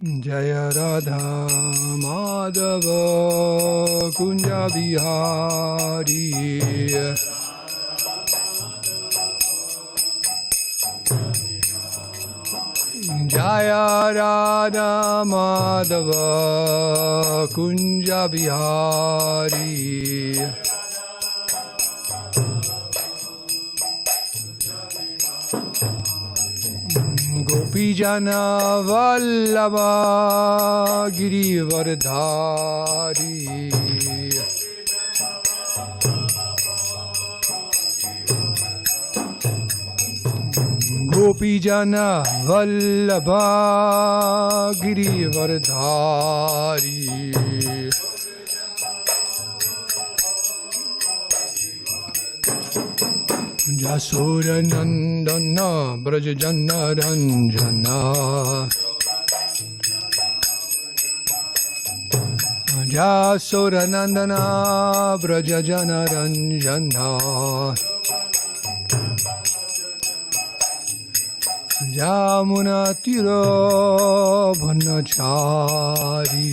Jaya Radha Madhava Kunja Bihari Jaya Radha Madhava Kunja Bihari Gopijana Vallabha Girivardhari Gopijana Vallabha Girivardhari Jasura Nandana Brajajana Ranjana Jasura Nandana Brajajana Ranjana Jamuna Tira Bhanachari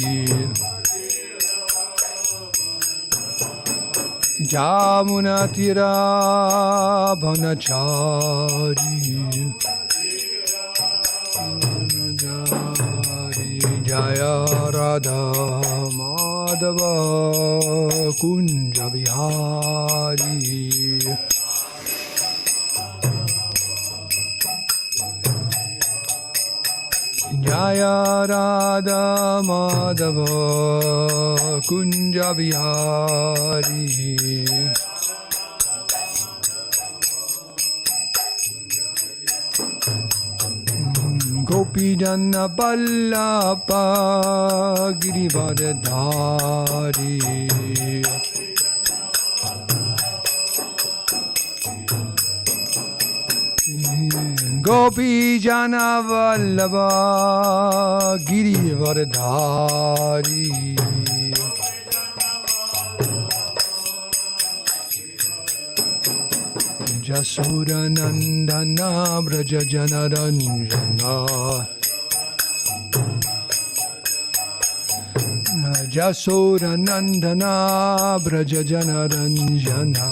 Jamuna Tira Bhanachari Jaya Radha Madhava Kunja Bihari Jaya Radha Madhava Kunja Bihari Gopijana Vallabha Girivardhari Gopijana Vallabha Girivardhari Jasura Nandana Brajajana Ranjana Jasura Nandana Brajajana Ranjana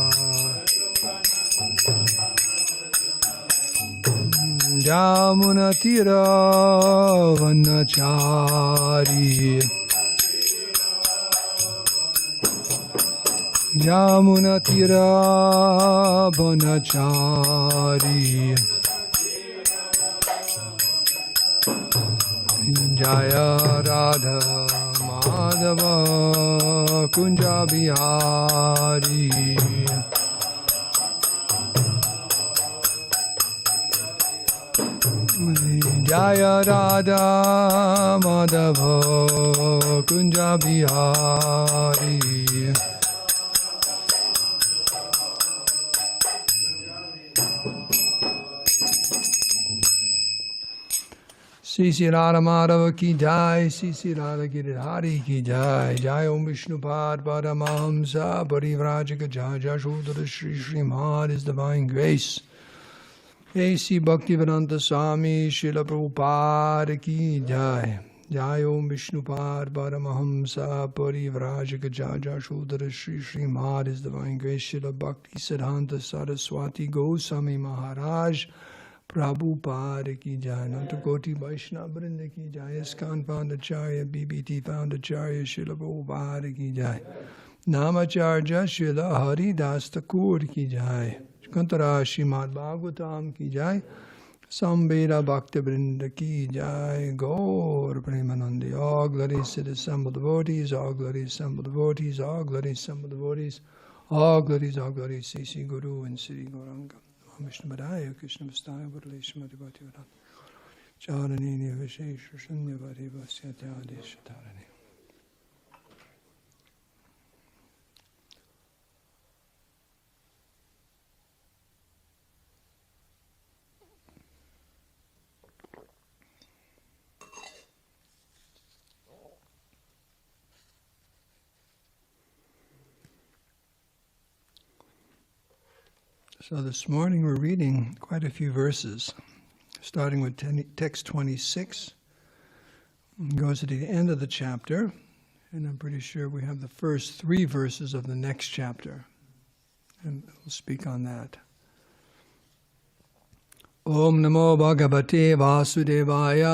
Jamuna Tira Vanachari Jamuna Tira Vanachari Jaya Radha Madhava Kunja Bihari Jaya Radha Madhava Kunja Bihari Sisi Radha Madhava ki jai, Sisi Radha Giridhari ki jai, Jai Om Vishnu Pad Paramahamsa Parivrajaka Jai Jashodhara Shri Srimad His Divine Grace A.C. Bhaktivedanta Swami Srila Prabhupada ki jai, Jai Om Vishnu Pad Paramahamsa Parivrajaka Jai Jashodhara Shri Srimad His Divine Grace Srila Bhakti Siddhanta Saraswati Goswami Maharaj Prabhupada ki jai, Nantakoti Vaishnava Vrinda ki jai, ISKCON Foundacharya, BBT Foundacharya, Srila Prabhupada ki jai, Namacharya Srila Haridas Thakur ki jai, Kantara Srimad Bhagavatam ki jai, Samveda Bhakti Vrinda ki jai, Gaur Premanandi, all glories to the assembled devotees, all glories assembled devotees, all glories assembled devotees, all glories, Sri Guru and Sri Gauranga. Vishnu Padaya, Krishna Vastaya, Varale, Srimati Bhaktivedanta Charanini Vishesha Shanya Vari Vasyatya Deshatarani. So this morning we're reading quite a few verses, starting with text 26. goes to the end of the chapter, and I'm pretty sure we have the first 3 verses of the next chapter, and we'll speak on that. Om Namo Bhagavate Vasudevaya.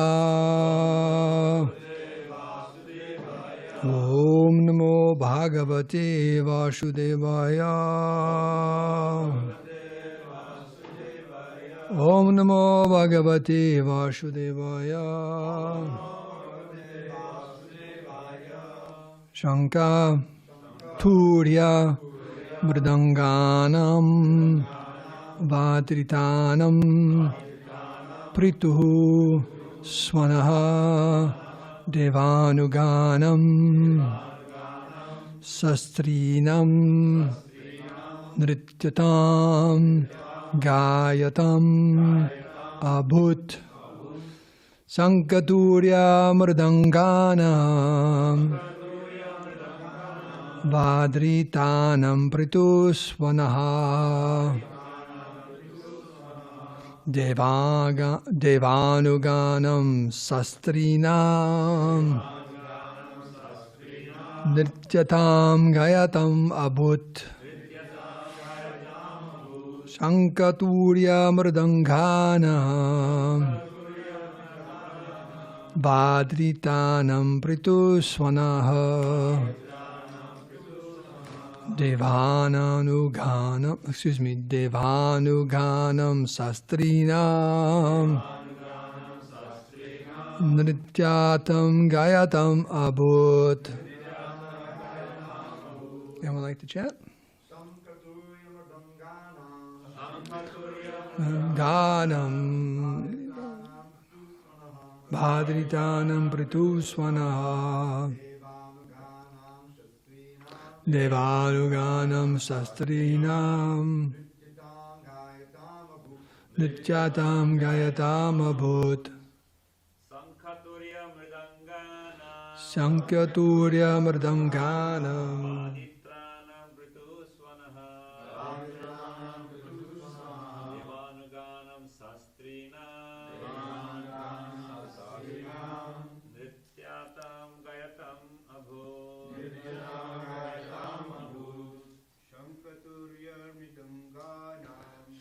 Om Namo Bhagavate Vasudevaya. Om Namo Bhagavate Vasudevaya. Shankha Turya Mridanganam Vadritanam Prituhu Swanaha Devanuganam Sastrinam Nrityatam Gayatam Abhut Sankaturya Mridanganam Vadritanam Pritusvanaha Devanuganam Sastrinam Nrityatam Gayatam Abhut Sankaturya Mridanganam Vadritanam Pritusvanaha Devanuganam Sastrinam Nrityatam Gayatam Abhut. Anyone like to chant? Ganam Bhadritanam Pritusvanaha Devanuganam Sastrinam Nityatam Gayatam Abhut Sankhyaturya Mridanganam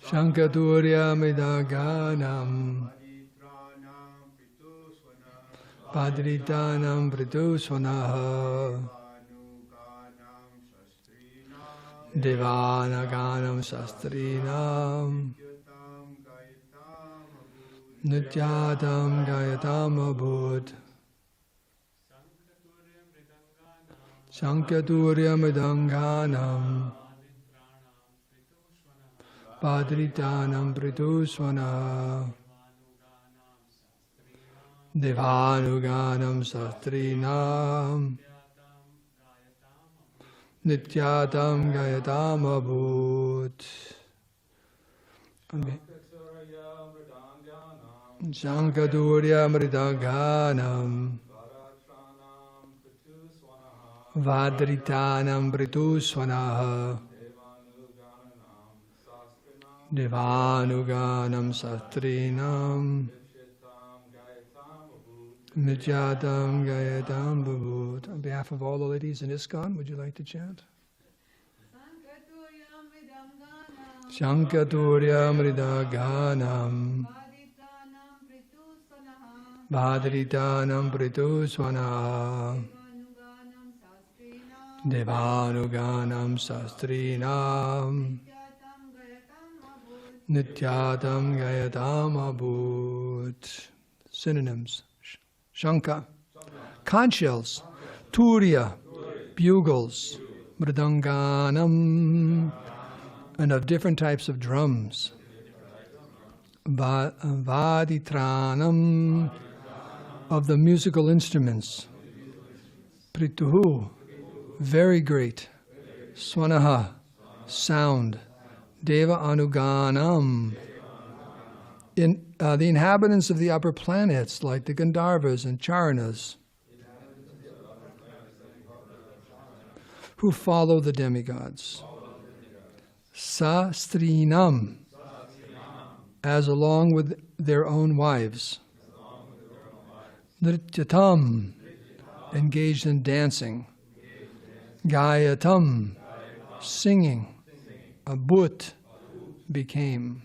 Sankaturya Mridanganam Padritanam Pritusvanaha Devanaganam Sastrinam Nityatam Gayatam Abhut Sankaturya Mridanganam Padritanam Pritusvana Devanuganam Sastrinam Nityatam Gayatam Abhut Sankaturya Mridanganam Vadritanam Pritusvana Devanuganam Sastrinam Nityatam Gayatam Bhut. On behalf of all the ladies in ISKCON, would you like to chant? Sankaturya Mridanganam Bhadritanam Pritusvana Devanuganam Sastrinam Nityatam Gayatam Abhut. Synonyms: Shankha, conch shells; Turya, bugles; Mridanganam, and of different types of drums; Vaditranam, of the musical instruments; Prituhu, very great; Swanaha, sound; Deva Anuganam, in the inhabitants of the upper planets, like the Gandharvas and Charanas, who follow the demigods. Sastrinam, as along with their own wives. Nrityatam, engaged in dancing. Gayatam, singing. Abhut, became.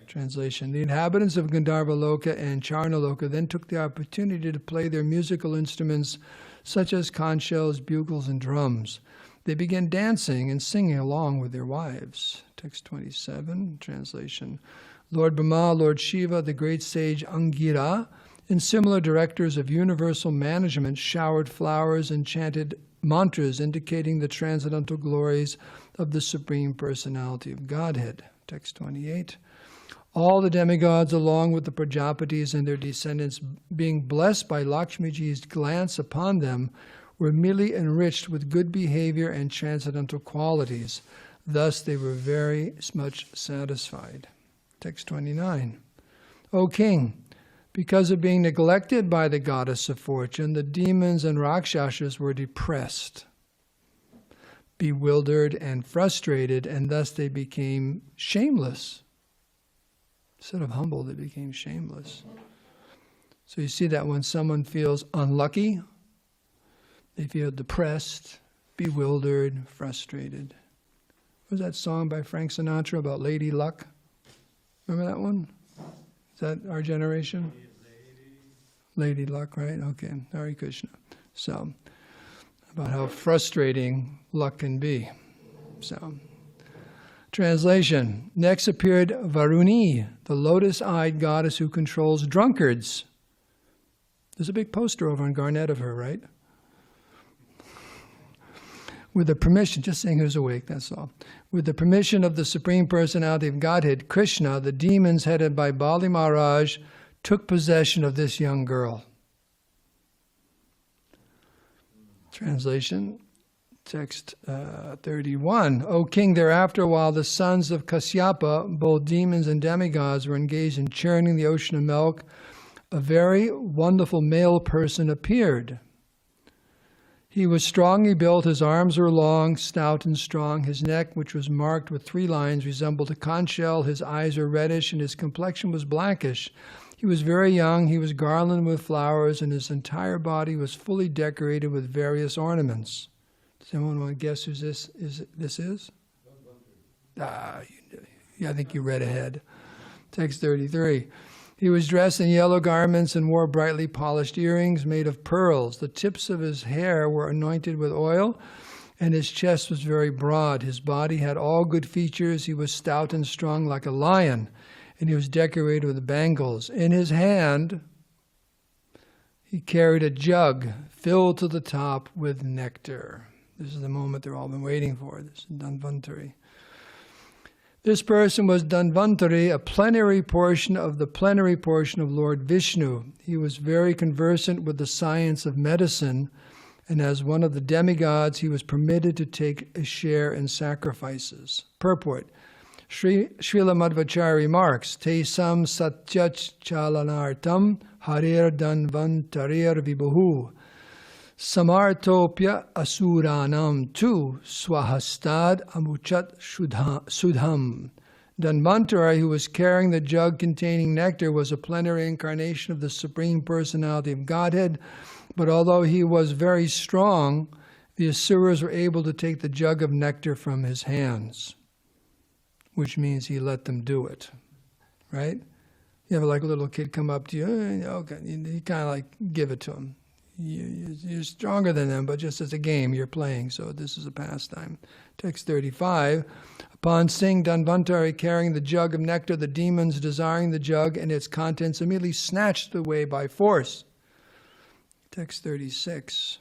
Translation. The inhabitants of Gandharva Loka and Charnaloka then took the opportunity to play their musical instruments such as conch shells, bugles, and drums. They began dancing and singing along with their wives. Text 27, translation. Lord Brahma, Lord Shiva, the great sage Angira, and similar directors of universal management showered flowers and chanted mantras indicating the transcendental glories of the Supreme Personality of Godhead. Text 28. All the demigods, along with the Prajapatis and their descendants, being blessed by Lakshmiji's glance upon them, were merely enriched with good behavior and transcendental qualities. Thus they were very much satisfied. Text 29. O king, because of being neglected by the goddess of fortune, the demons and Rakshasas were depressed, bewildered, and frustrated, and thus they became shameless. Instead of humble, they became shameless. So you see that when someone feels unlucky, they feel depressed, bewildered, frustrated. What was that song by Frank Sinatra about Lady Luck? Remember that one? Is that our generation? Lady Luck, right? Okay, Hare Krishna. So, about how frustrating luck can be. So, translation. Next appeared Varuni, the lotus-eyed goddess who controls drunkards. There's a big poster over on Garnet of her, right? With the permission, just saying who's awake, that's all. With the permission of the Supreme Personality of Godhead, Krishna, the demons headed by Bali Maharaj, took possession of this young girl. Translation, text 31. O king, thereafter, while the sons of Kasyapa, both demons and demigods, were engaged in churning the ocean of milk, a very wonderful male person appeared. He was strongly built, his arms were long, stout and strong, his neck, which was marked with 3 lines, resembled a conch shell, his eyes were reddish, and his complexion was blackish. He was very young, he was garlanded with flowers, and his entire body was fully decorated with various ornaments. Does anyone want to guess who this is? I think you read ahead. Text 33. He was dressed in yellow garments and wore brightly polished earrings made of pearls. The tips of his hair were anointed with oil, and his chest was very broad. His body had all good features. He was stout and strong like a lion, and he was decorated with bangles. In his hand, he carried a jug filled to the top with nectar. This is the moment they've all been waiting for. This is Dhanvantari. This person was Dhanvantari, a plenary portion of the plenary portion of Lord Vishnu. He was very conversant with the science of medicine, and as one of the demigods, he was permitted to take a share in sacrifices. Purport. Srila Madhvacharya remarks, Te sam satyach chalanartam harir dhanvantarir vibhuhu samartopya asuranam tu swahastad amuchat sudham. Dhanvantari, who was carrying the jug containing nectar, was a plenary incarnation of the Supreme Personality of Godhead, but although he was very strong, the asuras were able to take the jug of nectar from his hands, which means he let them do it, right? You have like a little kid come up to you, okay, you kind of like give it to him. You're stronger than them, but just as a game you're playing, so this is a pastime. Text 35. Upon seeing Dhanvantari carrying the jug of nectar, the demons, desiring the jug and its contents, immediately snatched it away by force. Text 36.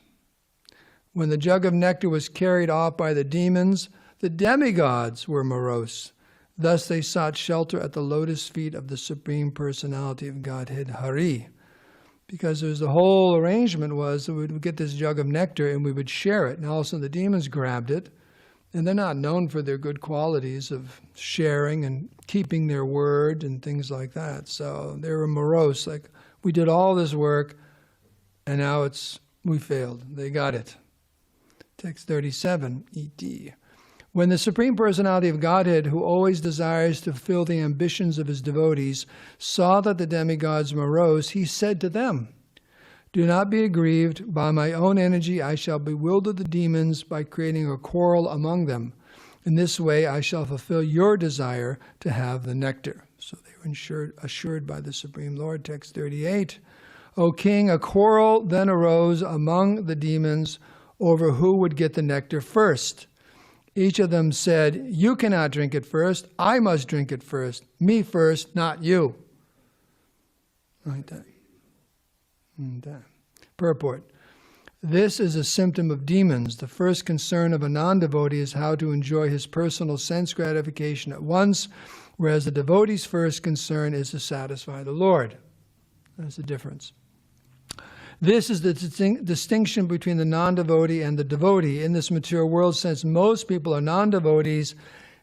When the jug of nectar was carried off by the demons, the demigods were morose. Thus they sought shelter at the lotus feet of the Supreme Personality of Godhead, Hari. Because the whole arrangement was that we would get this jug of nectar and we would share it. And all of a sudden the demons grabbed it. And they're not known for their good qualities of sharing and keeping their word and things like that. So they were morose. Like, we did all this work and now we failed. They got it. Text 37, E.D. When the Supreme Personality of Godhead, who always desires to fulfill the ambitions of his devotees, saw that the demigods morose, he said to them, Do not be aggrieved. By my own energy I shall bewilder the demons by creating a quarrel among them. In this way I shall fulfill your desire to have the nectar. So they were assured by the Supreme Lord. Text 38. O king, a quarrel then arose among the demons over who would get the nectar first. Each of them said, you cannot drink it first. I must drink it first. Me first, not you. Like that. Purport. This is a symptom of demons. The first concern of a non-devotee is how to enjoy his personal sense gratification at once, whereas the devotee's first concern is to satisfy the Lord. That's the difference. This is the distinction between the non-devotee and the devotee. In this material world, since most people are non-devotees,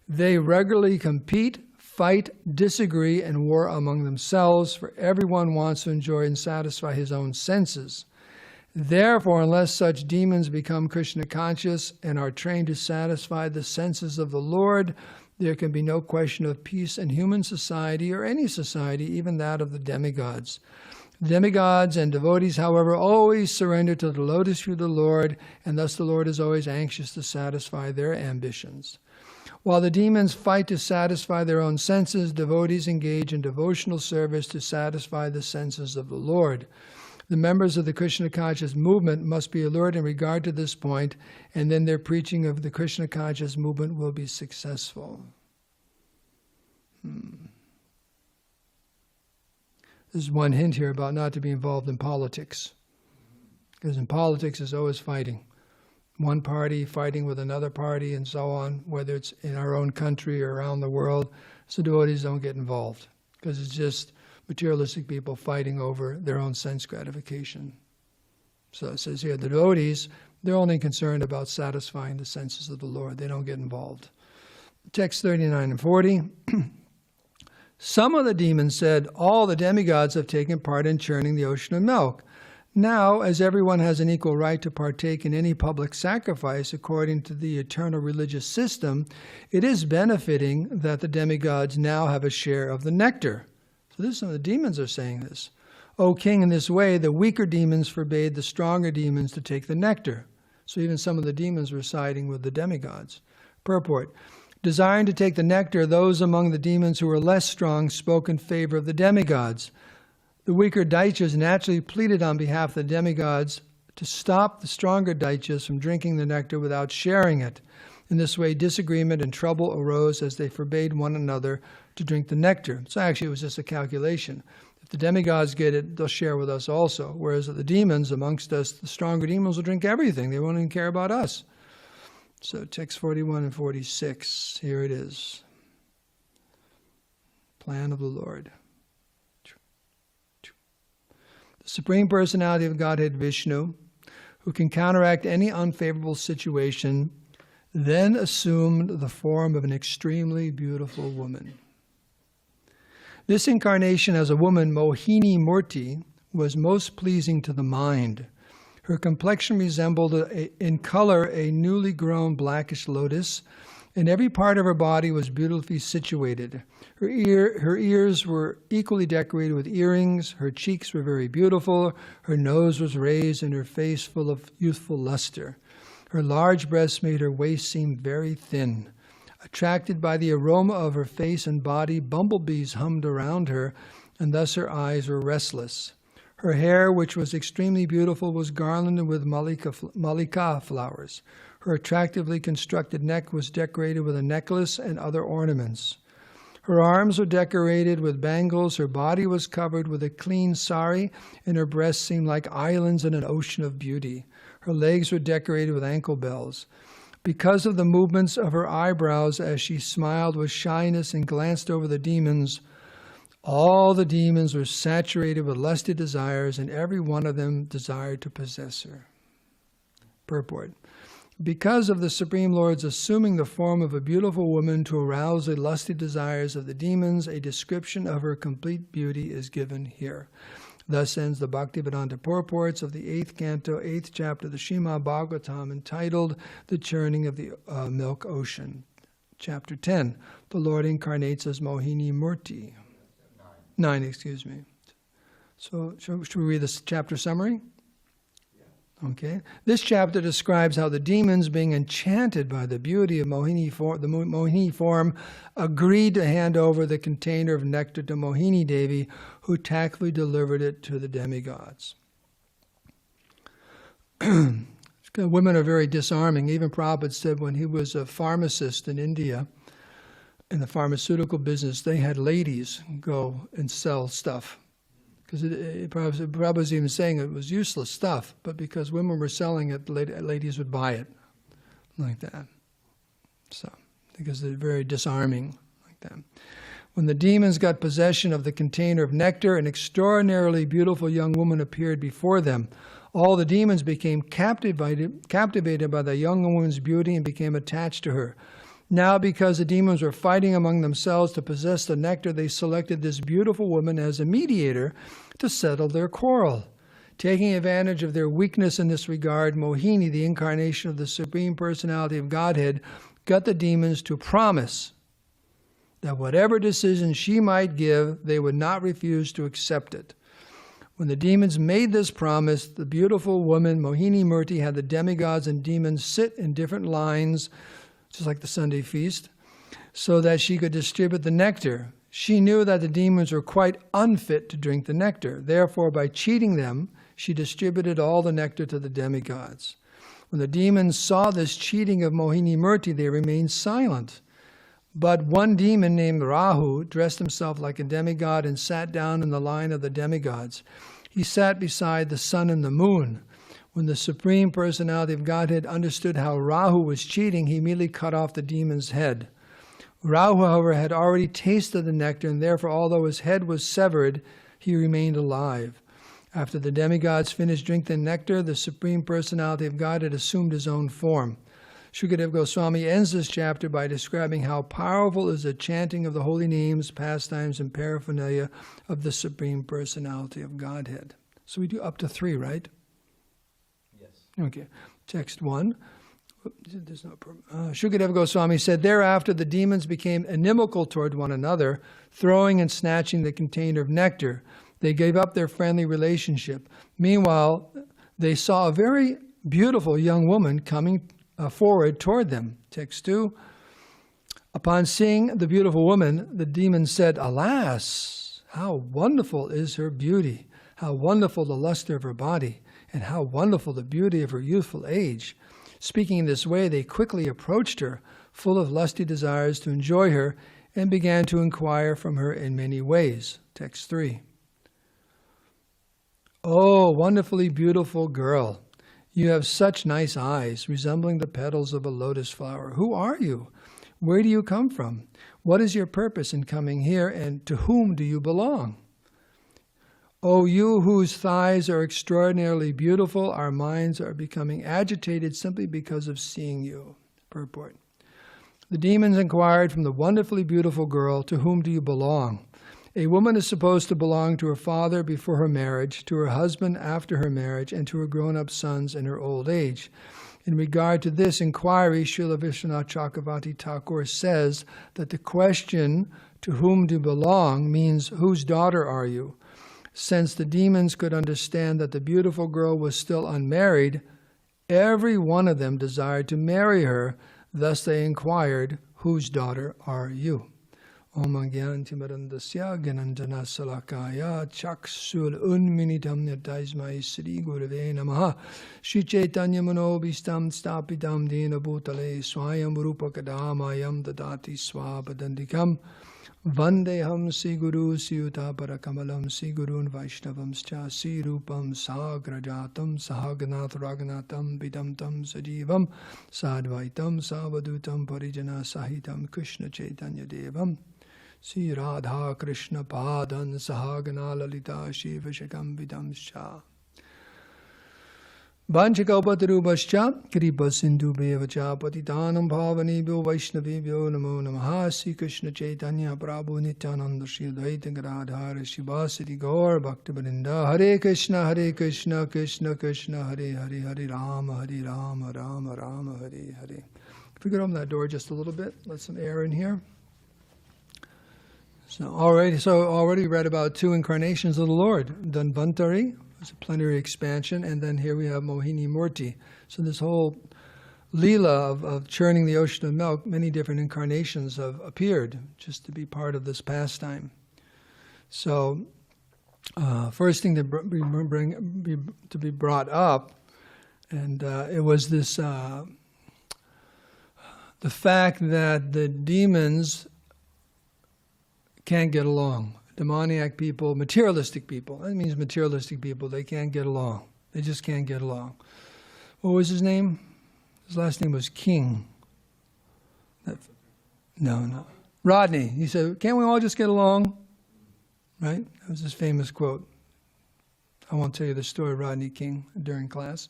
they regularly compete, fight, disagree, and war among themselves, for everyone wants to enjoy and satisfy his own senses. Therefore, unless such demons become Krishna conscious and are trained to satisfy the senses of the Lord, there can be no question of peace in human society or any society, even that of the demigods. Demigods and devotees, however, always surrender to the lotus feet of the Lord, and thus the Lord is always anxious to satisfy their ambitions. While the demons fight to satisfy their own senses, devotees engage in devotional service to satisfy the senses of the Lord. The members of the Krishna conscious movement must be alert in regard to this point, and then their preaching of the Krishna conscious movement will be successful. There's one hint here about not to be involved in politics. Because in politics, there's always fighting. One party fighting with another party and so on, whether it's in our own country or around the world. So devotees don't get involved, because it's just materialistic people fighting over their own sense gratification. So it says here, the devotees, they're only concerned about satisfying the senses of the Lord. They don't get involved. Text 39 and 40. Some of the demons said, all the demigods have taken part in churning the ocean of milk. Now, as everyone has an equal right to partake in any public sacrifice according to the eternal religious system, it is benefiting that the demigods now have a share of the nectar. So this is some of the demons are saying this. O king, in this way, the weaker demons forbade the stronger demons to take the nectar. So even some of the demons were siding with the demigods. Purport. Desiring to take the nectar, those among the demons who were less strong spoke in favor of the demigods. The weaker Daityas naturally pleaded on behalf of the demigods to stop the stronger Daityas from drinking the nectar without sharing it. In this way, disagreement and trouble arose as they forbade one another to drink the nectar. So actually, it was just a calculation. If the demigods get it, they'll share with us also. Whereas the demons amongst us, the stronger demons will drink everything. They won't even care about us. So text 41 and 46, here it is. Plan of the Lord. The Supreme Personality of Godhead, Vishnu, who can counteract any unfavorable situation, then assumed the form of an extremely beautiful woman. This incarnation as a woman, Mohinī-Mūrti, was most pleasing to the mind. Her complexion resembled in color a newly grown blackish lotus, and every part of her body was beautifully situated. Her ears were equally decorated with earrings, her cheeks were very beautiful, her nose was raised, and her face full of youthful luster. Her large breasts made her waist seem very thin. Attracted by the aroma of her face and body, bumblebees hummed around her, and thus her eyes were restless. Her hair, which was extremely beautiful, was garlanded with malika flowers. Her attractively constructed neck was decorated with a necklace and other ornaments. Her arms were decorated with bangles, her body was covered with a clean sari, and her breasts seemed like islands in an ocean of beauty. Her legs were decorated with ankle bells. Because of the movements of her eyebrows as she smiled with shyness and glanced over the demons, all the demons were saturated with lusty desires, and every one of them desired to possess her. Purport. Because of the Supreme Lord's assuming the form of a beautiful woman to arouse the lusty desires of the demons, a description of her complete beauty is given here. Thus ends the Bhaktivedanta purports of the 8th canto, 8th chapter of the Srimad Bhagavatam, entitled The Churning of the Milk Ocean. Chapter 10, the Lord incarnates as Mohinī-Mūrti. 9, excuse me. So, should we read this chapter summary? Okay, this chapter describes how the demons, being enchanted by the beauty of Mohinī the Mohinī form, agreed to hand over the container of nectar to Mohinī Devi, who tactfully delivered it to the demigods. Women are very disarming. Even Prabhupada said when he was a pharmacist in India, in the pharmaceutical business, they had ladies go and sell stuff. Because Prabhupada was even saying it was useless stuff, but because women were selling it, ladies would buy it, like that. So, because they're very disarming, like that. When the demons got possession of the container of nectar, an extraordinarily beautiful young woman appeared before them. All the demons became captivated by the young woman's beauty and became attached to her. Now, because the demons were fighting among themselves to possess the nectar, they selected this beautiful woman as a mediator to settle their quarrel. Taking advantage of their weakness in this regard, Mohinī, the incarnation of the Supreme Personality of Godhead, got the demons to promise that whatever decision she might give, they would not refuse to accept it. When the demons made this promise, the beautiful woman, Mohinī-Mūrti, had the demigods and demons sit in different lines, just like the Sunday feast, so that she could distribute the nectar. She knew that the demons were quite unfit to drink the nectar. Therefore, by cheating them, she distributed all the nectar to the demigods. When the demons saw this cheating of Mohinī-Mūrti, they remained silent. But one demon named Rahu dressed himself like a demigod and sat down in the line of the demigods. He sat beside the sun and the moon. When the Supreme Personality of Godhead understood how Rahu was cheating, he immediately cut off the demon's head. Rahu, however, had already tasted the nectar, and therefore, although his head was severed, he remained alive. After the demigods finished drinking the nectar, the Supreme Personality of Godhead assumed his own form. Shukadeva Goswami ends this chapter by describing how powerful is the chanting of the holy names, pastimes, and paraphernalia of the Supreme Personality of Godhead. So we do up to 3, right? Okay, text 1. There's no problem. Shukadeva Goswami said, thereafter the demons became inimical toward one another, throwing and snatching the container of nectar. They gave up their friendly relationship. Meanwhile, they saw a very beautiful young woman coming forward toward them. Text 2. Upon seeing the beautiful woman, the demons said, alas, how wonderful is her beauty, how wonderful the luster of her body, and how wonderful the beauty of her youthful age. Speaking in this way, they quickly approached her, full of lusty desires to enjoy her, and began to inquire from her in many ways. Text 3. Oh, wonderfully beautiful girl, you have such nice eyes, resembling the petals of a lotus flower. Who are you? Where do you come from? What is your purpose in coming here, and to whom do you belong? O you whose thighs are extraordinarily beautiful, our minds are becoming agitated simply because of seeing you. Purport. The demons inquired from the wonderfully beautiful girl, to whom do you belong? A woman is supposed to belong to her father before her marriage, to her husband after her marriage, and to her grown-up sons in her old age. In regard to this inquiry, Srila Vishwanath Chakravarti Thakur says that the question, to whom do you belong, means whose daughter are you? Since the demons could understand that the beautiful girl was still unmarried, every one of them desired to marry her. Thus they inquired, whose daughter are you? Om Gyanantimarandasya Gyananjana Salakaya Chaksul Unminitam Nirdaismai Sri Gurave Namaha Shri Chaitanya Manobistam Stapidam Dina Bhutale Swayam Rupakadamayam Dadati Swabadandikam Vandeham Sri Guru Siyuta Parakamalam Sri Gurun Vaishnavamscha Sri Rupam Sagrajatam Sahaganath Raganatam Vidamtam Sajivam Sadvaitam Savadutam Parijana Sahitam Krishna Chaitanya Devam Sri Radha Krishna Padan Sahagana Lalita Shiva Shakam Vidamscha Vanchakapatarubhascha Kripa Sindhu Bevacha Patitanam Bhavanebhyo Vaishnavebhyo Namo Namaha Sri Krishna Chaitanya Prabhu Nityananda Sri Advaita Gadadhara Shivasati Gaur Bhaktivinoda Hare Krishna Krishna Krishna Hare Hare Hare Rama Rama Rama Hare Hare. If we could open that door just a little bit, let some air in here. So already read about 2 incarnations of the Lord. Dhanvantari It's a plenary expansion, and then here we have Mohinī-Mūrti. So this whole Leela of churning the ocean of milk, many different incarnations have appeared just to be part of this pastime. So first thing to be brought up, and it was this the fact that the demons can't get along. Demoniac people, materialistic people. That means materialistic people. They can't get along. They just can't get along. What was his name? His last name was King. No. Rodney. He said, "Can't we all just get along?" Right? That was his famous quote. I won't tell you the story of Rodney King during class.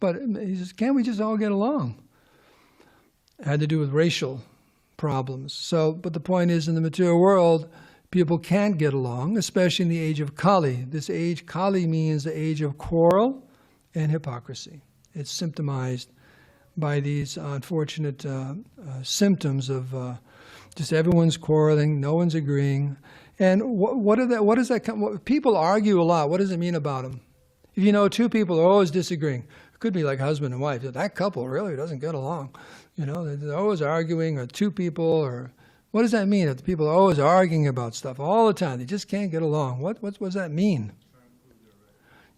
But he says, "Can't we just all get along?" It had to do with racial problems. So, but the point is, in the material world, people can't get along, especially in the age of Kali. This age, Kali means the age of quarrel and hypocrisy. It's symptomized by these unfortunate symptoms of just everyone's quarreling, no one's agreeing. And what does that people argue a lot. What does it mean about them? If you know two people are always disagreeing, it could be like husband and wife. That couple really doesn't get along. You know, they're always arguing, or two people, or what does that mean? If the people are always arguing about stuff all the time, they just can't get along. What does that mean?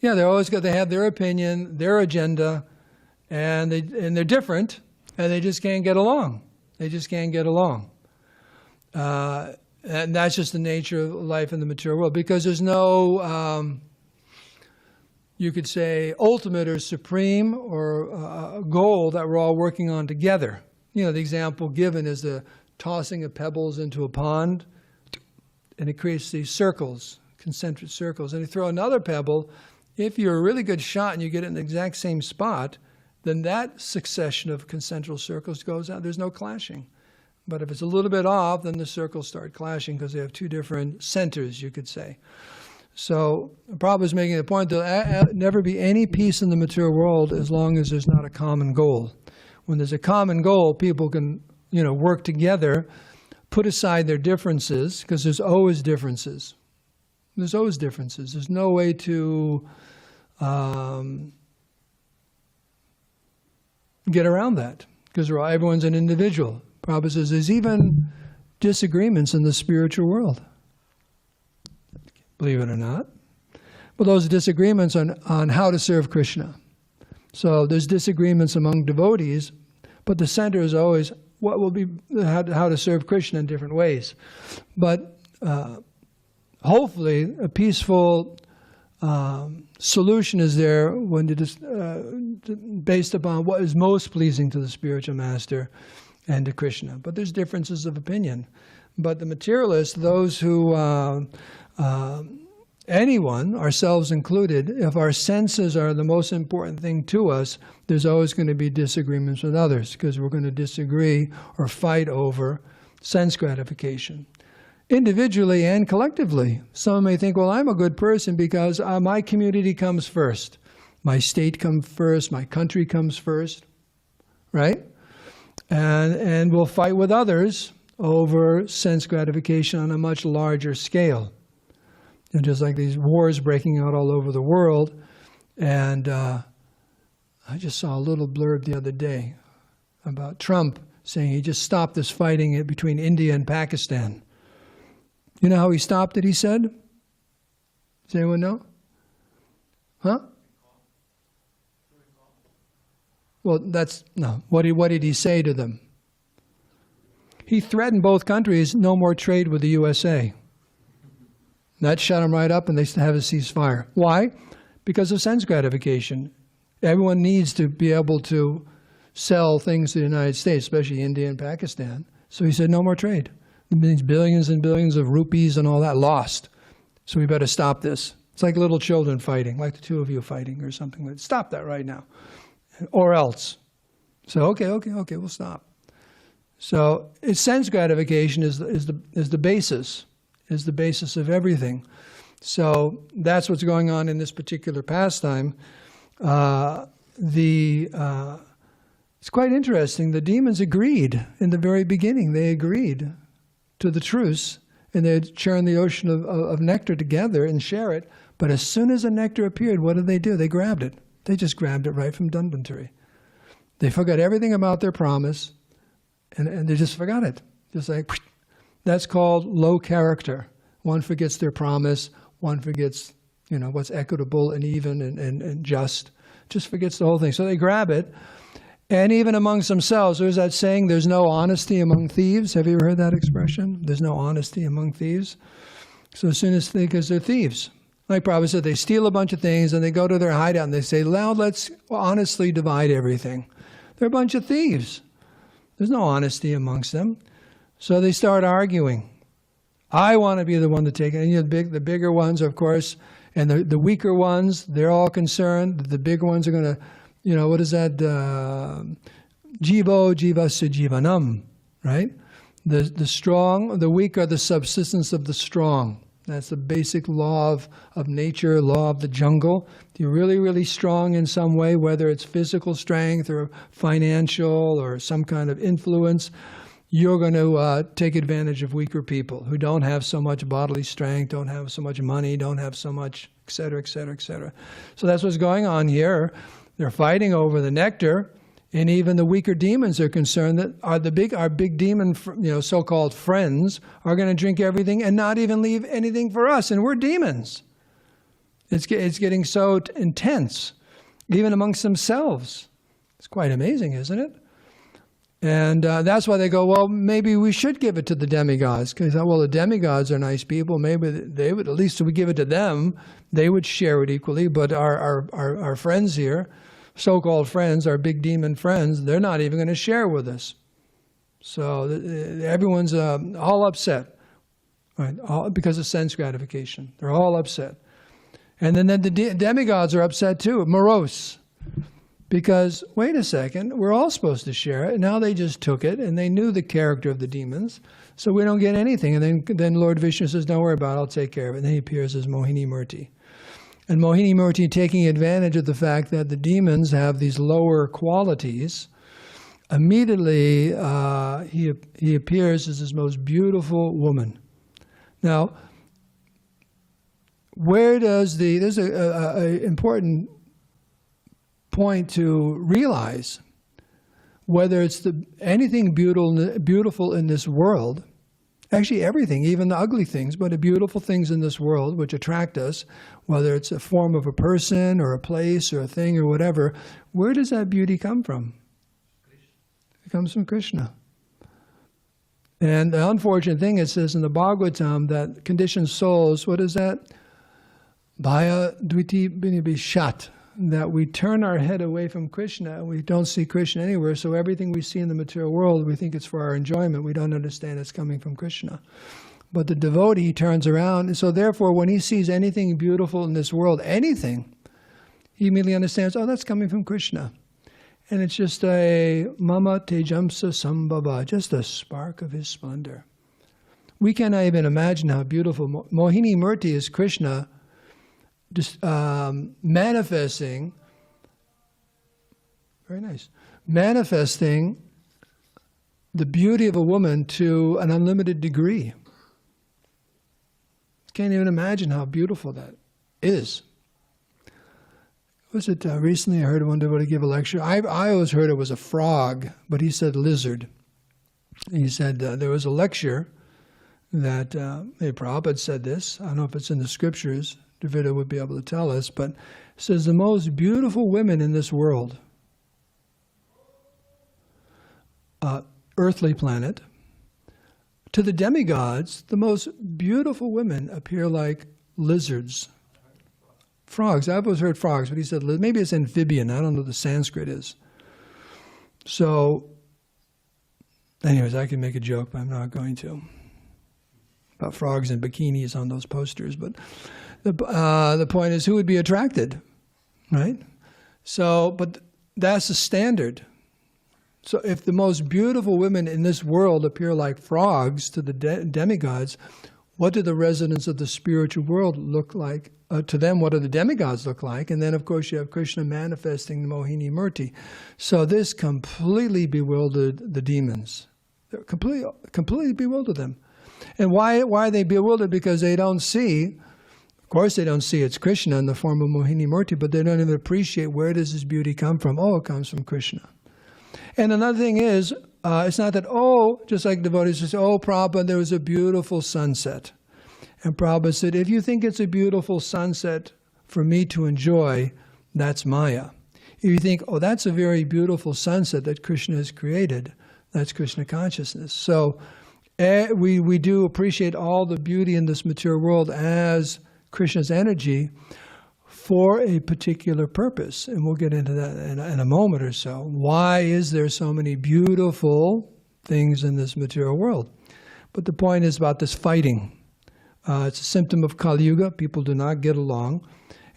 Yeah, they have their opinion, their agenda, and they're different, and they just can't get along. They just can't get along. And that's just the nature of life in the material world, because there's no, you could say, ultimate or supreme or a goal that we're all working on together. You know, the example given is the tossing of pebbles into a pond, and it creates these circles, concentric circles. And you throw another pebble, if you're a really good shot and you get it in the exact same spot, then that succession of concentric circles goes out. There's no clashing. But if it's a little bit off, then the circles start clashing because they have two different centers, you could say. So Prabhupada is making the point that there'll never be any peace in the material world as long as there's not a common goal. When there's a common goal, people can, work together, put aside their differences, because there's always differences. There's always differences. There's no way to get around that, because everyone's an individual. Prabhupada says there's even disagreements in the spiritual world. Believe it or not. But those disagreements on how to serve Krishna. So there's disagreements among devotees, but the center is always what will be how to serve Krishna in different ways. But hopefully a peaceful solution is there when it is based upon what is most pleasing to the spiritual master and to Krishna. But there's differences of opinion. But the materialists, those who anyone, ourselves included, if our senses are the most important thing to us, there's always going to be disagreements with others, because we're going to disagree or fight over sense gratification. Individually and collectively. Some may think, well, I'm a good person because my community comes first. My state comes first, my country comes first, right? And we'll fight with others over sense gratification on a much larger scale. And just like these wars breaking out all over the world. And I just saw a little blurb the other day about Trump saying he just stopped this fighting between India and Pakistan. You know how he stopped it, he said? Does anyone know? Huh? Well, what did he say to them? He threatened both countries, no more trade with the USA. That shut them right up, and they have a ceasefire. Why? Because of sense gratification. Everyone needs to be able to sell things to the United States, especially India and Pakistan. So he said, no more trade. It means billions and billions of rupees and all that lost. So we better stop this. It's like little children fighting, like the two of you fighting or something. Stop that right now. Or else. So okay, we'll stop. So sense gratification is the basis. Is the basis of everything. So that's what's going on in this particular pastime. It's quite interesting. The demons agreed in the very beginning. They agreed to the truce, and they'd churn the ocean of nectar together and share it. But as soon as the nectar appeared, what did they do? They grabbed it. They just grabbed it right from Dhanvantari. They forgot everything about their promise, and they just forgot it. Just like, that's called low character. One forgets their promise, one forgets, what's equitable and even and just. Just forgets the whole thing. So they grab it. And even amongst themselves, there's that saying, there's no honesty among thieves. Have you ever heard that expression? There's no honesty among thieves. So as soon as because they're thieves. Like Prabhupada said, they steal a bunch of things and they go to their hideout and they say, now let's honestly divide everything. They're a bunch of thieves. There's no honesty amongst them. So they start arguing. I want to be the one to take it. And the bigger ones, of course, and the weaker ones, they're all concerned that the bigger ones are going to, what is that? Jivo jivasya jivanam, right? The strong, the weak are the subsistence of the strong. That's the basic law of nature, law of the jungle. If you're really, really strong in some way, whether it's physical strength or financial or some kind of influence, you're going to take advantage of weaker people who don't have so much bodily strength, don't have so much money, don't have so much, et cetera, et cetera, et cetera. So that's what's going on here. They're fighting over the nectar, and even the weaker demons are concerned that our big demon, so-called friends, are going to drink everything and not even leave anything for us, and we're demons. It's getting so intense, even amongst themselves. It's quite amazing, isn't it? And that's why they go, well, maybe we should give it to the demigods. Because, well, the demigods are nice people. Maybe they would, at least if we give it to them, they would share it equally. But our friends here, so-called friends, our big demon friends, they're not even going to share with us. So everyone's all upset, right? All because of sense gratification. They're all upset. And then the demigods are upset too, morose. Because, wait a second, we're all supposed to share it. Now they just took it, and they knew the character of the demons, so we don't get anything. And then Lord Vishnu says, don't worry about it, I'll take care of it. And then he appears as Mohinī-Mūrti. And Mohinī-Mūrti, taking advantage of the fact that the demons have these lower qualities, immediately he appears as this most beautiful woman. Now, there's an important point to realize, whether it's anything beautiful in this world, actually everything, even the ugly things, but the beautiful things in this world which attract us, whether it's a form of a person or a place or a thing or whatever, where does that beauty come from? It comes from Krishna. And the unfortunate thing, it says in the Bhagavatam that conditioned souls, what is that? Bhaya dviti binibhishat. That we turn our head away from Krishna, we don't see Krishna anywhere, so everything we see in the material world, we think it's for our enjoyment. We don't understand it's coming from Krishna. But the devotee turns around, and so therefore when he sees anything beautiful in this world, anything, he immediately understands, oh, that's coming from Krishna. And it's just a mama tejamsa sambhava, just a spark of his splendor. We cannot even imagine how beautiful. Mohinī-Mūrti is Krishna, just manifesting, very nice, manifesting the beauty of a woman to an unlimited degree. Can't even imagine how beautiful that is. Was it recently I heard one devotee give a lecture? I always heard it was a frog, but he said lizard. He said there was a lecture that, Prabhupada said this, I don't know if it's in the scriptures, Dravida would be able to tell us, but it says the most beautiful women in this world, earthly planet, to the demigods, the most beautiful women appear like lizards. Frogs. I've always heard frogs, but he said maybe it's amphibian. I don't know what the Sanskrit is. So, anyways, I can make a joke, but I'm not going to. About frogs in bikinis on those posters, but the point is, who would be attracted, right? So, but that's the standard. So if the most beautiful women in this world appear like frogs to the demigods, what do the residents of the spiritual world look like? To them, what do the demigods look like? And then, of course, you have Krishna manifesting the Mohinī-Mūrti. So this completely bewildered the demons. Completely bewildered them. And why are they bewildered? Because they don't see. Of course, they don't see it's Krishna in the form of Mohinī-Mūrti, but they don't even appreciate where does this beauty come from. Oh, it comes from Krishna. And another thing is, it's not that, just like devotees say, Prabhupada, there was a beautiful sunset. And Prabhupada said, if you think it's a beautiful sunset for me to enjoy, that's Maya. If you think, that's a very beautiful sunset that Krishna has created, that's Krishna consciousness. So we do appreciate all the beauty in this material world as Krishna's energy for a particular purpose. And we'll get into that in a moment or so. Why is there so many beautiful things in this material world? But the point is about this fighting. It's a symptom of Kali Yuga. People do not get along.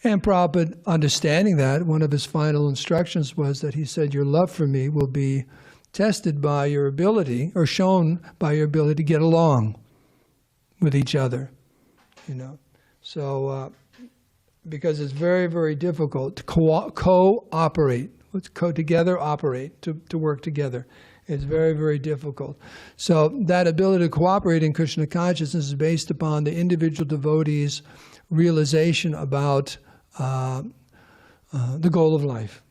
And Prabhupada, understanding that, one of his final instructions was that he said, your love for me will be tested by your ability, or shown by your ability to get along with each other. So, because it's very, very difficult to cooperate. Let's together operate, to work together. It's very, very difficult. So that ability to cooperate in Krishna consciousness is based upon the individual devotee's realization about the goal of life.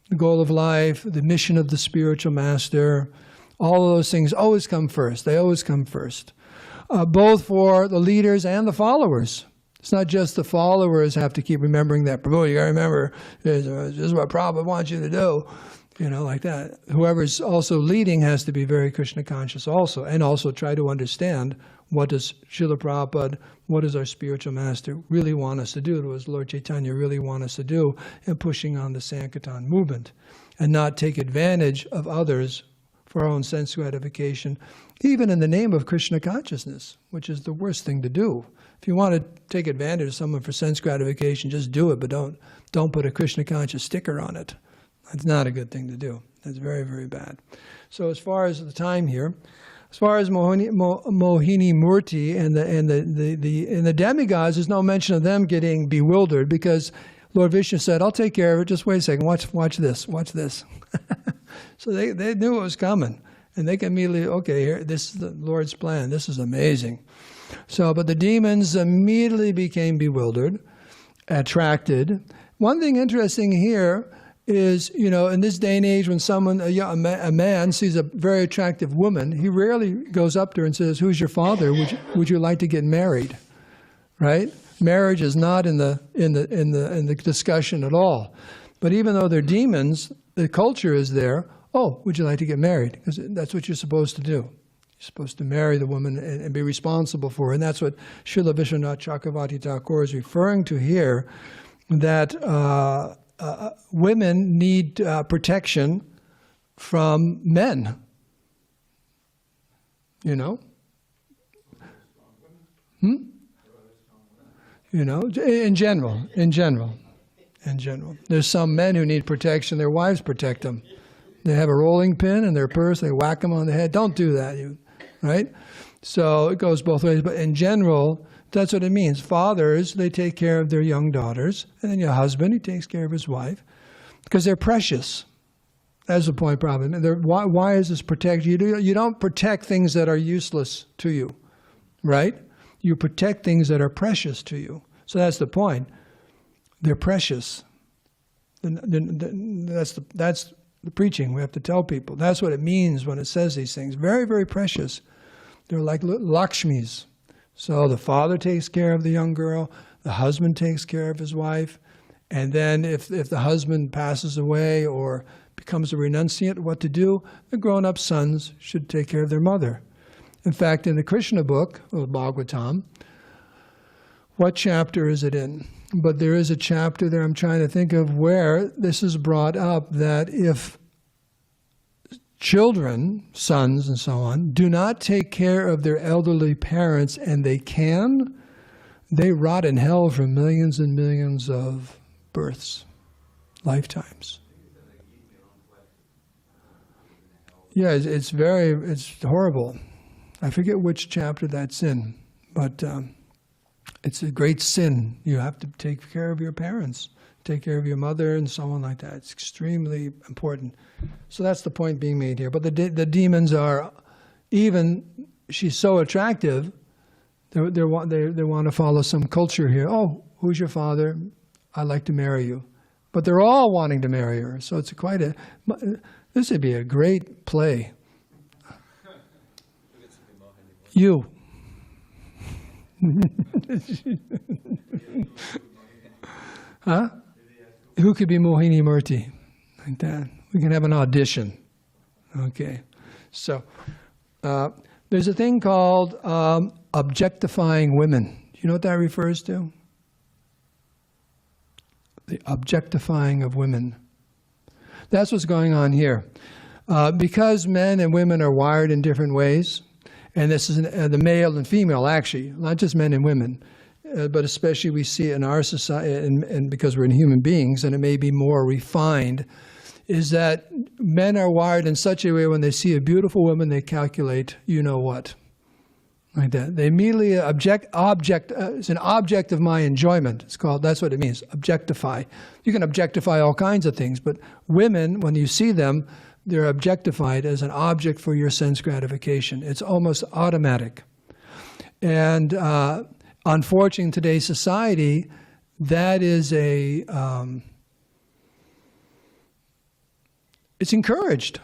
The goal of life, the mission of the spiritual master, all of those things always come first. They always come first. Both for the leaders and the followers. It's not just the followers have to keep remembering that. Prabhu, you got to remember, this is what Prabhupada wants you to do. Like that. Whoever's also leading has to be very Krishna conscious also, and also try to understand what does Srila Prabhupada, what does our spiritual master really want us to do, what does Lord Chaitanya really want us to do in pushing on the Sankirtan movement, and not take advantage of others for our own sense gratification, even in the name of Krishna consciousness, which is the worst thing to do. If you want to take advantage of someone for sense gratification, just do it, but don't put a Krishna conscious sticker on it. That's not a good thing to do. That's very, very bad. So as far as the time here, as far as Mohinī-Mūrti and the demigods, there's no mention of them getting bewildered, because Lord Vishnu said, I'll take care of it. Just wait a second. Watch this. Watch this. So they knew it was coming. And they can immediately, okay, here, this is the Lord's plan. This is amazing. So, but the demons immediately became bewildered, attracted. One thing interesting here is, in this day and age, when a man sees a very attractive woman, he rarely goes up to her and says, "Who's your father? Would you like to get married?" Right? Marriage is not in the discussion at all. But even though they're demons, the culture is there. Oh, would you like to get married? Because that's what you're supposed to do. You're supposed to marry the woman and be responsible for her. And that's what Srila Vishwanath Chakravarti Thakur is referring to here, that women need protection from men. In general. There's some men who need protection, their wives protect them. They have a rolling pin in their purse, they whack them on the head. Don't do that, right? So it goes both ways, but in general, that's what it means. Fathers, they take care of their young daughters, and then your husband, he takes care of his wife, because they're precious. That's the point, probably. Why is this protected? You don't protect things that are useless to you, right? You protect things that are precious to you. So that's the point. They're precious. That's the preaching. We have to tell people. That's what it means when it says these things. Very, very precious. They're like Lakshmis. So the father takes care of the young girl, the husband takes care of his wife, and then if the husband passes away or becomes a renunciate, what to do? The grown-up sons should take care of their mother. In fact, in the Krishna book, or Bhagavatam, what chapter is it in? But there is a chapter there I'm trying to think of where this is brought up, that if children, sons and so on, do not take care of their elderly parents, and they rot in hell for millions and millions of births, lifetimes. Yeah, it's horrible. I forget which chapter that's in, but it's a great sin. You have to take care of your parents, take care of your mother and so on like that. It's extremely important. So that's the point being made here. But the demons are, even she's so attractive, They want to follow some culture here. Oh, who's your father? I'd like to marry you. But they're all wanting to marry her. So it's quite a, this would be a great play. You. Huh? Who could be Mohinī-Mūrti? Like that. We can have an audition. Okay. So, there's a thing called objectifying women. Do you know what that refers to? The objectifying of women. That's what's going on here. Because men and women are wired in different ways, and this is the male and female, actually, not just men and women, but especially we see it in our society, and because we're in human beings, and it may be more refined, is that men are wired in such a way when they see a beautiful woman, they calculate, you know what, like that. They immediately it's an object of my enjoyment. It's called, that's what it means, objectify. You can objectify all kinds of things, but women, when you see them, they're objectified as an object for your sense gratification. It's almost automatic. And unfortunately, in today's society, that is it's encouraged.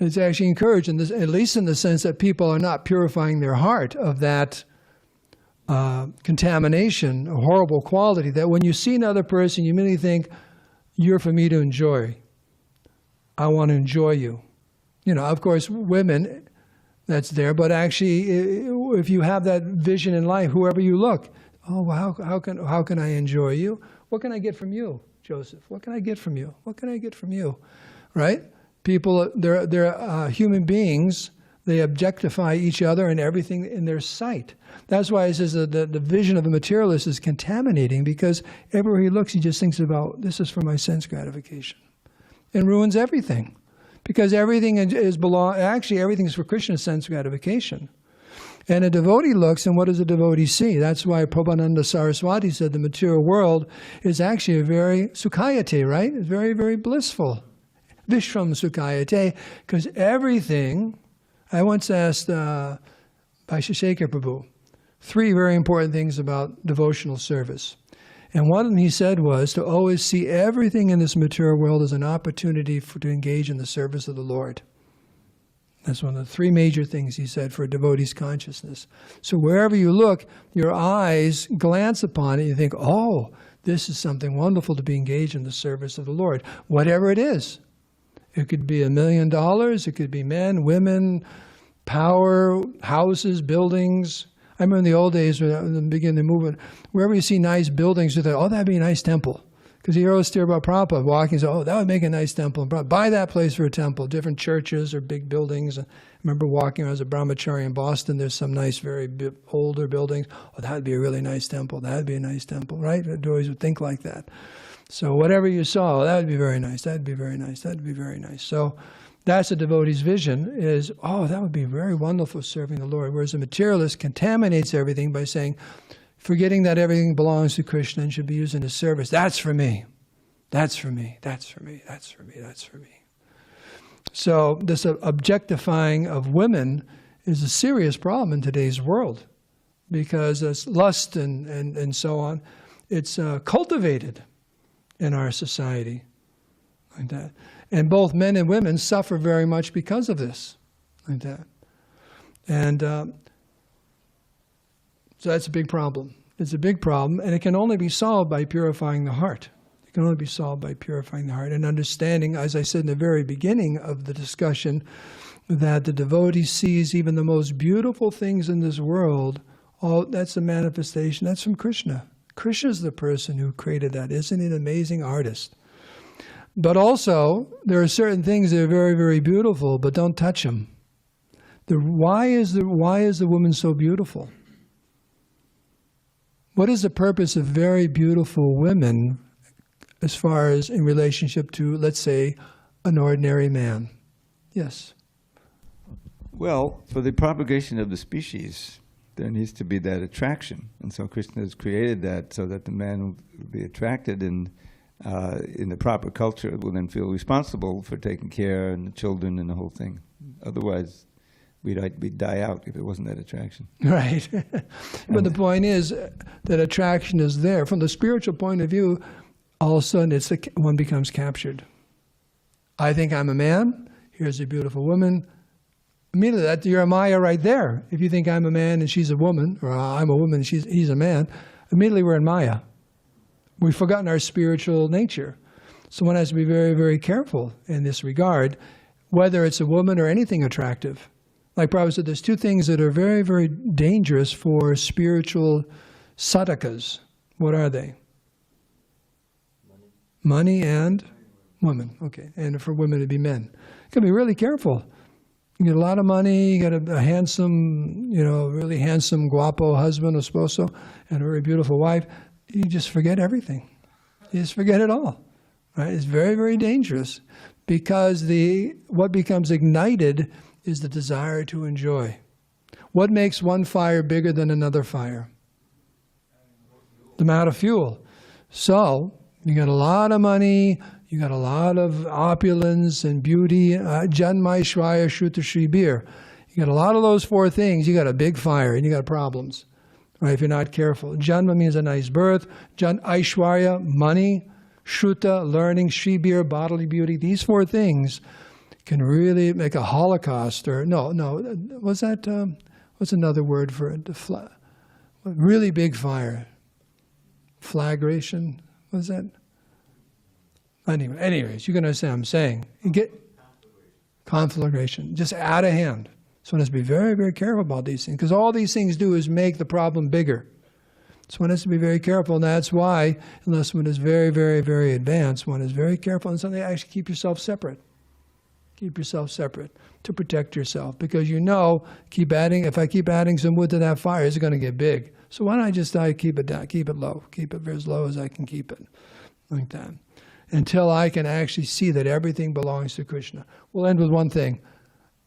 It's actually encouraged, at least in the sense that people are not purifying their heart of that contamination, a horrible quality, that when you see another person, you immediately think, you're for me to enjoy. I want to enjoy you. You know, of course, women, that's there, but actually, if you have that vision in life, whoever you look, oh, well, how can I enjoy you? What can I get from you, Joseph? What can I get from you? What can I get from you? Right? People, they're human beings. They objectify each other and everything in their sight. That's why it says that the vision of the materialist is contaminating, because everywhere he looks, he just thinks about, this is for my sense gratification. And ruins everything. Because everything actually everything is for Krishna's sense gratification. And a devotee looks, and what does a devotee see? That's why Prabhupada Saraswati said the material world is actually a very sukhayate, right? It's very, very blissful. Vishram sukhayate, because everything, I once asked Bhaishya Shekhar Prabhu, 3 very important things about devotional service. And one of them he said was to always see everything in this material world as an opportunity to engage in the service of the Lord. That's one of the 3 major things he said for a devotee's consciousness. So wherever you look, your eyes glance upon it, you think, oh, this is something wonderful to be engaged in the service of the Lord. Whatever it is. It could be $1 million, it could be men, women, power, houses, buildings. I remember in the old days, when in the beginning of the movement, wherever you see nice buildings, you think, oh, that'd be a nice temple. Because you always hear about Prabhupada walking and say, oh, that would make a nice temple. Buy that place for a temple. Different churches or big buildings. I remember walking around as a brahmachari in Boston. There's some nice, very older buildings. Oh, that would be a really nice temple. That would be a nice temple, right? I always would think like that. So whatever you saw, oh, that would be very nice. That would be very nice. That would be very nice. So that's a devotee's vision is, oh, that would be very wonderful serving the Lord. Whereas a materialist contaminates everything by saying, forgetting that everything belongs to Krishna and should be used in his service. That's for me. That's for me. That's for me. That's for me. That's for me. So this objectifying of women is a serious problem in today's world, because as lust and so on, it's cultivated in our society like that. And both men and women suffer very much because of this, like that. And so that's a big problem. It's a big problem, and it can only be solved by purifying the heart. It can only be solved by purifying the heart and understanding, as I said in the very beginning of the discussion, that the devotee sees even the most beautiful things in this world. Oh, that's a manifestation. That's from Krishna. Krishna's the person who created that. Isn't he an amazing artist? But also, there are certain things that are very, very beautiful, but don't touch them. Why is the woman so beautiful? What is the purpose of very beautiful women as far as in relationship to, let's say, an ordinary man? Yes. Well, for the propagation of the species, there needs to be that attraction. And so Krishna has created that so that the man will be attracted, and in the proper culture will then feel responsible for taking care and the children and the whole thing. Otherwise, we'd die out if it wasn't that attraction. Right. But the point is that attraction is there. From the spiritual point of view, all of a sudden one becomes captured. I think I'm a man. Here's a beautiful woman. Immediately, you're a Maya right there. If you think I'm a man and she's a woman, or I'm a woman and he's a man, immediately we're in Maya. We've forgotten our spiritual nature. So one has to be very, very careful in this regard, whether it's a woman or anything attractive. Like Prabhupada said, there's two things that are very, very dangerous for spiritual sadhakas. What are they? Money and women. Okay, and for women to be men. You got to be really careful. You get a lot of money, you got a handsome, really handsome, guapo husband or sposo, and a very beautiful wife. You just forget everything. You just forget it all. Right? It's very, very dangerous because what becomes ignited is the desire to enjoy. What makes one fire bigger than another fire? The amount of fuel. So, you got a lot of money, you got a lot of opulence and beauty, Janmai Shvaya Shruta Shri Bir. You got a lot of those four things, you got a big fire and you got problems, right, if you're not careful. Janma means a nice birth, Aishwarya, money, Shruta, learning, Shri Bir, bodily beauty. These four things can really make a holocaust, or what's that, what's another word for it? Really big fire. Flagration, what's that? Anyways, you can understand what I'm saying. You get conflagration, just out of hand. So one has to be very, very careful about these things, because all these things do is make the problem bigger. So one has to be very careful, and that's why, unless one is very, very, very advanced, one is very careful, and something actually keep yourself separate. Keep yourself separate to protect yourself, because if I keep adding some wood to that fire, it's going to get big. So why don't I just keep it down, keep it low, keep it as low as I can keep it, like that, until I can actually see that everything belongs to Krishna. We'll end with one thing.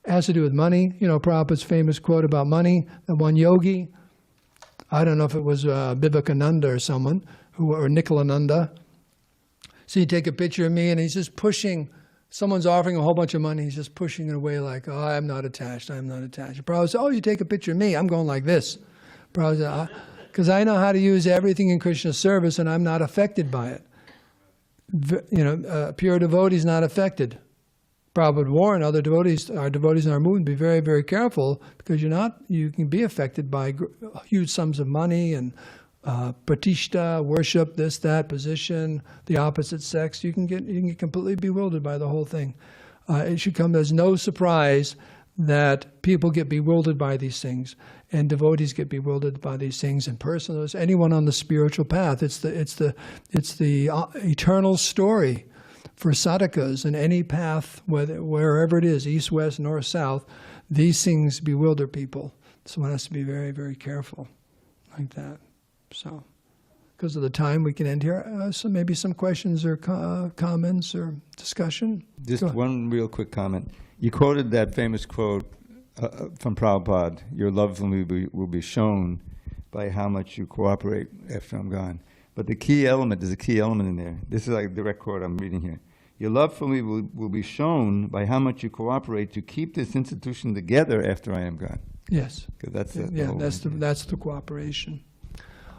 It has to do with money. Prabhupada's famous quote about money, that one yogi, I don't know if it was Vivekananda or someone, or Nikolananda. So you take a picture of me and he's just pushing, someone's offering a whole bunch of money, he's just pushing it away like, oh, I'm not attached, I'm not attached. Prabhupada said, oh, you take a picture of me, I'm going like this. Prabhupada said, because I know how to use everything in Krishna's service and I'm not affected by it. Pure devotees not affected. Prabhupada would warn other devotees, our devotees in our movement, be very, very careful, because you can be affected by huge sums of money and pratishta, worship, this, that, position, the opposite sex. You can get completely bewildered by the whole thing. It should come as no surprise that people get bewildered by these things, and devotees get bewildered by these things, and personalists, anyone on the spiritual path. It's the eternal story for sadhakas in any path, wherever it is, east, west, north, south. These things bewilder people. So one has to be very, very careful like that. So, because of the time, we can end here. So maybe some questions or comments or discussion? Just one real quick comment. You quoted that famous quote from Prabhupada, your love for me will be shown by how much you cooperate after I'm gone. But there's a key element in there. This is like a direct quote I'm reading here. Your love for me will be shown by how much you cooperate to keep this institution together after I am gone. Yes. That's the cooperation.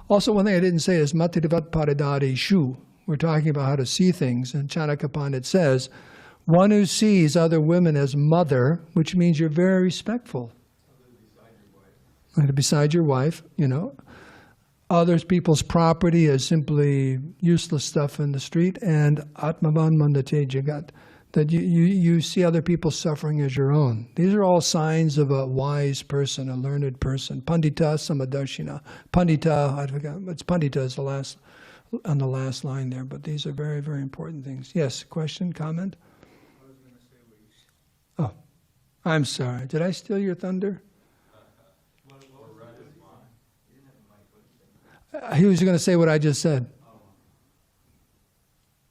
Also, one thing I didn't say is Mativat Paridari Shu. We're talking about how to see things. And Chanakya Pandit says, one who sees other women as mother, which means you're very respectful. Beside your wife, Other people's property as simply useless stuff in the street, and Atmavan Mandate Jagat, that you see other people suffering as your own. These are all signs of a wise person, a learned person. Pandita Samadarshina. Pandita, I forgot, it's Pandita is on the last line there, but these are very, very important things. Yes, question, comment? I was going to say what you said. Oh, I'm sorry. Did I steal your thunder? He was going to say what I just said.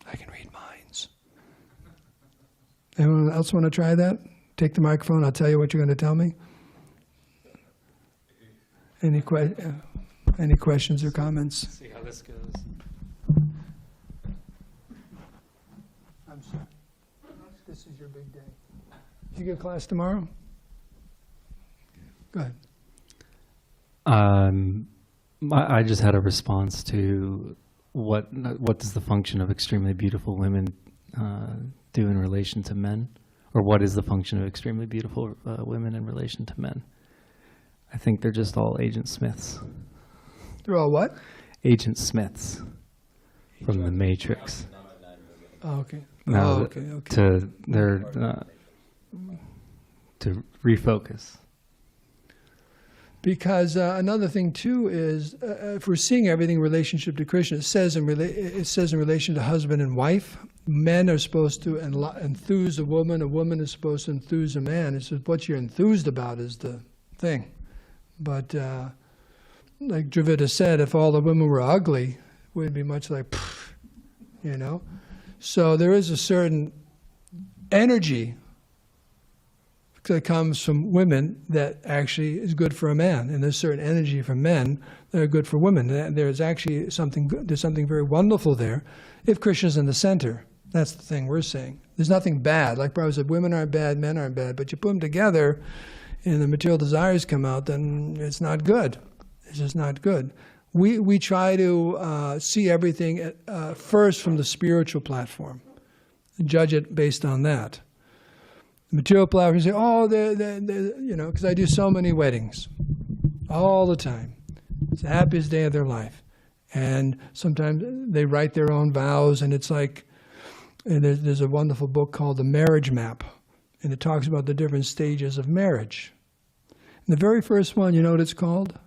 I can read minds. Anyone else want to try that? Take the microphone. I'll tell you what you're going to tell me. Any questions or comments? See how this goes. I'm sorry. This is your big day. You get class tomorrow? Go ahead. I just had a response to what does the function of extremely beautiful women do in relation to men? Or what is the function of extremely beautiful women in relation to men? I think they're just all Agent Smiths. They're all what? Agent Smiths from the Matrix. Oh, okay. Now, Oh, okay. to refocus. Because another thing too is, if we're seeing everything in relationship to Krishna, it says in relation to husband and wife, men are supposed to enthuse a woman is supposed to enthuse a man. It's just what you're enthused about is the thing. But like Dravida said, if all the women were ugly, it wouldn't be much like, you know. So there is a certain energy that comes from women that actually is good for a man, and there's certain energy from men that are good for women. There's actually something good, there's something very wonderful there if Krishna's in the center. That's the thing we're saying. There's nothing bad. Like Prabhupada said, women aren't bad, men aren't bad, but you put them together and the material desires come out, then it's not good. It's just not good. We try to see everything first from the spiritual platform and judge it based on that. Material platform, say, oh, you know, because I do so many weddings all the time. It's the happiest day of their life. And sometimes they write their own vows, and it's like, and there's a wonderful book called The Marriage Map, and it talks about the different stages of marriage. And the very first one, you know what it's called?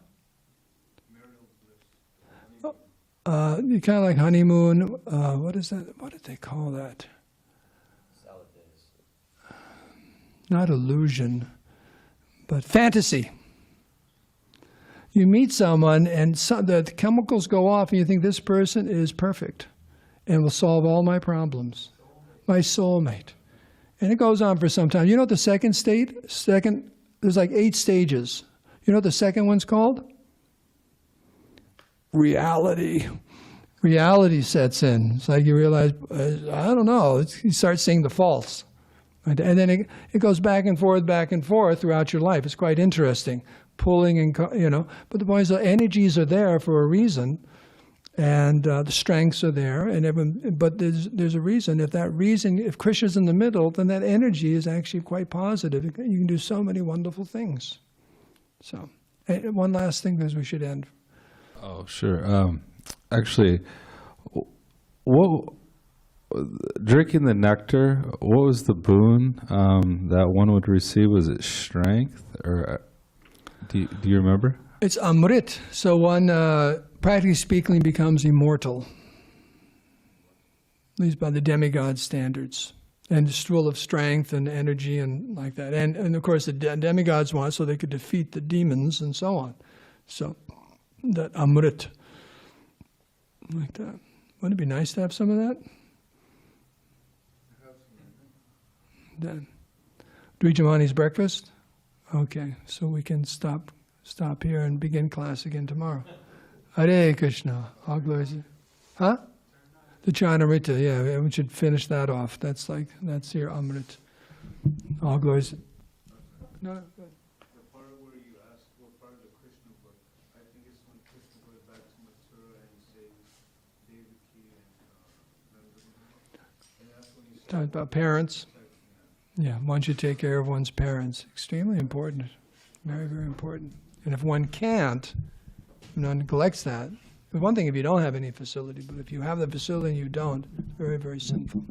Kind of like honeymoon. What is that? What did they call that? Not illusion, but fantasy. You meet someone and the chemicals go off and you think this person is perfect and will solve all my problems. My soulmate. And it goes on for some time. You know what the second state? There's like 8 stages. You know what the second one's called? Reality. Reality sets in. It's like you realize, I don't know. You start seeing the false. And then it goes back and forth throughout your life. It's quite interesting, pulling and, you know. But the point is, the energies are there for a reason, and the strengths are there. But there's a reason. If Krishna's in the middle, then that energy is actually quite positive. You can do so many wonderful things. So, one last thing, because we should end. Oh, sure. Actually, drinking the nectar, what was the boon that one would receive? Was it strength, or do you remember? It's amrit, so one, practically speaking, becomes immortal, at least by the demigod standards, and it's full of strength and energy and like that. And of course, the demigods want so they could defeat the demons and so on. So that amrit, like that. Wouldn't it be nice to have some of that? Then, Dvijamani's breakfast? Okay, so we can stop here and begin class again tomorrow. Hare Krishna. All glories. Huh? The Chanarita, yeah, we should finish that off. That's your Amrit. All glories. No, go ahead. The part where you asked what part of the Krishna book, I think it's when Krishna goes back to Mathura and saves Devaki and that's when you Talking about parents. Yeah, one should take care of one's parents. Extremely important. Very, very important. And if one can't, one neglects that. One thing if you don't have any facility, but if you have the facility and you don't, very, very sinful.